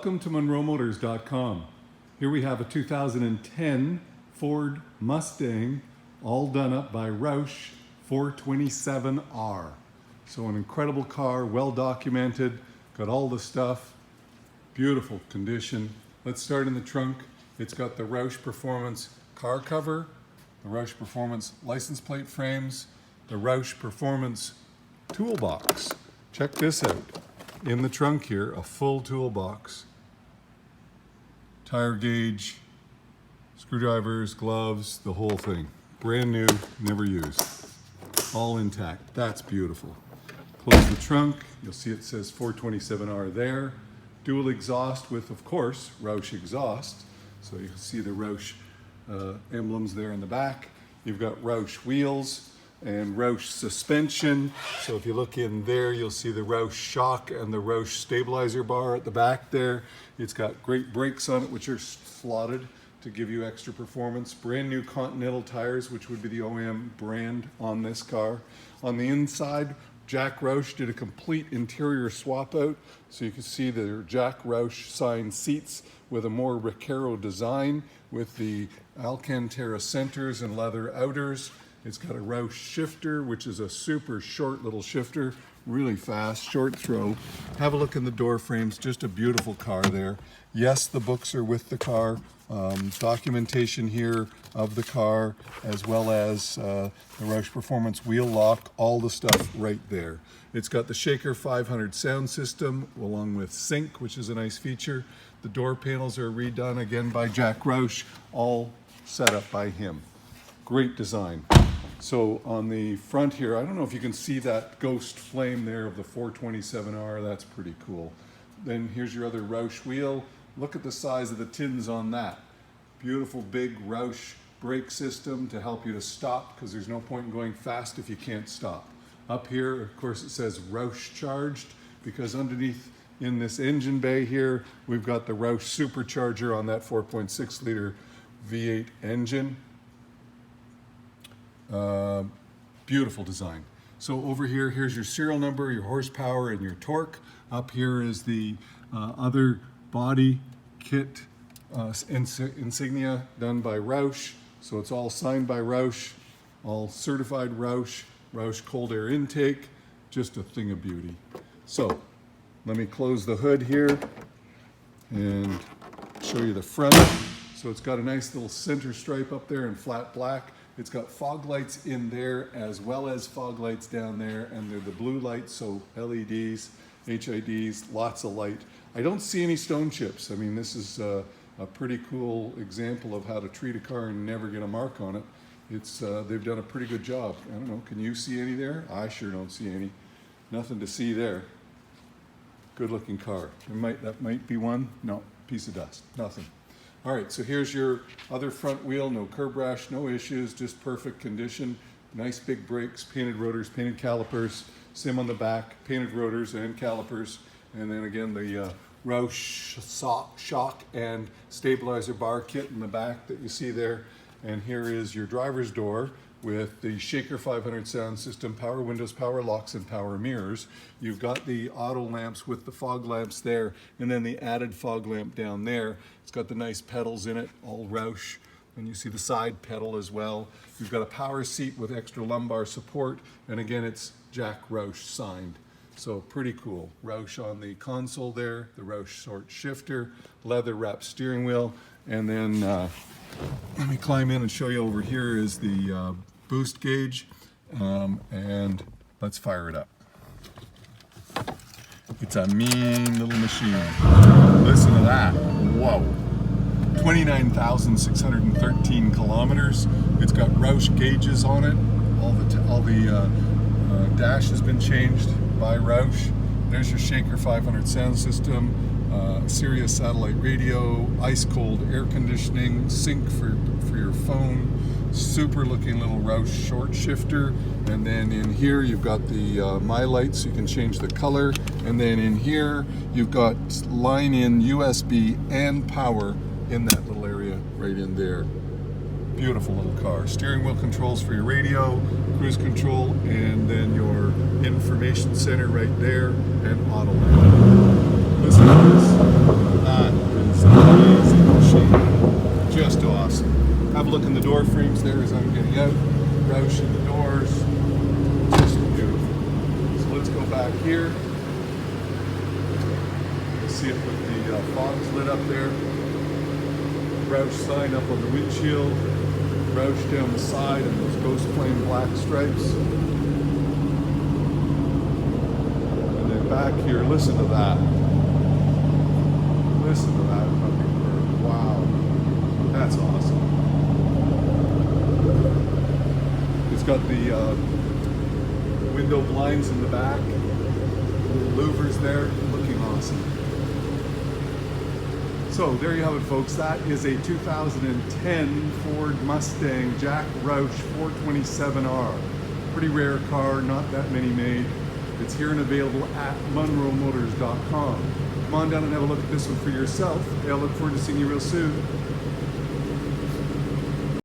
Welcome to MunroMotors.com. Here we have a 2010 Ford Mustang, all done up by Roush 427R. So an incredible car, well documented, got all the stuff, beautiful condition. Let's start in the trunk. It's got the Roush Performance car cover, the Roush Performance license plate frames, the Roush Performance toolbox. Check this out. In the trunk here, a full toolbox. Tire gauge, screwdrivers, gloves, the whole thing. Brand new, never used. All intact. That's beautiful. Close the trunk. You'll see it says 427R there. Dual exhaust with, of course, Roush exhaust. So you can see the Roush emblems there in the back. You've got Roush wheels and Roush suspension. So if you look in there, you'll see the Roush shock and the Roush stabilizer bar at the back there. It's got great brakes on it, which are slotted to give you extra performance. Brand new Continental tires, which would be the OEM brand on this car. On the inside, Jack Roush did a complete interior swap out. So you can see the Jack Roush signed seats with a more Recaro design with the Alcantara centers and leather outers. It's got a Roush shifter, which is a super short little shifter, really fast, short throw. Have a look in the door frames, just a beautiful car there. Yes, the books are with the car. Documentation here of the car, as well as the Roush Performance wheel lock, all the stuff right there. It's got the Shaker 500 sound system, along with sync, which is a nice feature. The door panels are redone again by Jack Roush, all set up by him. Great design. So on the front here, I don't know if you can see that ghost flame there of the 427R, that's pretty cool. Then here's your other Roush wheel. Look at the size of the tins on that. Beautiful big Roush brake system to help you to stop, because there's no point in going fast if you can't stop. Up here, of course, it says ROUSHcharged, because underneath in this engine bay here, we've got the Roush Supercharger on that 4.6 liter V8 engine. Beautiful design. So over here, here's your serial number, your horsepower, and your torque. Up here is the other body kit insignia done by Roush. So it's all signed by Roush, all certified Roush, Roush cold air intake, just a thing of beauty. So let me close the hood here and show you the front. So it's got a nice little center stripe up there in flat black. It's got fog lights in there as well as fog lights down there, and they're the blue lights, so LEDs, HIDs, lots of light. I don't see any stone chips. I mean, this is a pretty cool example of how to treat a car and never get a mark on it. It's they've done a pretty good job. I don't know, can you see any there? I sure don't see any. Nothing to see there. Good looking car. That might be one. No, piece of dust, nothing. All right, so here's your other front wheel, no curb rash, no issues, just perfect condition. Nice big brakes, painted rotors, painted calipers, sim on the back, painted rotors and calipers, and then again the Roush shock and stabilizer bar kit in the back that you see there. And here is your driver's door with the Shaker 500 sound system, power windows, power locks, and power mirrors. You've got the auto lamps with the fog lamps there, and then the added fog lamp down there. It's got the nice pedals in it, all Roush, and you see the side pedal as well. You've got a power seat with extra lumbar support, and again, it's Jack Roush signed. So pretty cool. Roush on the console there, the Roush sort shifter, leather wrapped steering wheel, and then let me climb in and show you over here is the boost gauge, and let's fire it up. It's a mean little machine. Listen to that. Whoa. 29,613 kilometers. It's got Roush gauges on it. All the dash has been changed by Roush. There's your Shaker 500 sound system, Sirius satellite radio, ice cold air conditioning, sync for your phone, super looking little Roush short shifter, and then in here you've got the My Lights, so you can change the color, and then in here you've got line in USB and power in that little area right in there. Beautiful little car. Steering wheel controls for your radio, cruise control, and then your information center right there, and auto lamp. Listen to this. back here. You see it with the fogs lit up there. Roush sign up on the windshield. Roush down the side and those ghost flame black stripes. And then back here, listen to that. Listen to that hummingbird. Wow. That's awesome. It's got the window blinds in the back, little louvers there, looking awesome. So there you have it, folks. That is a 2010 Ford Mustang Jack Roush 427R. Pretty rare car, not that many made. It's here and available at munromotors.com. Come on down and have a look at this one for yourself. I'll look forward to seeing you real soon.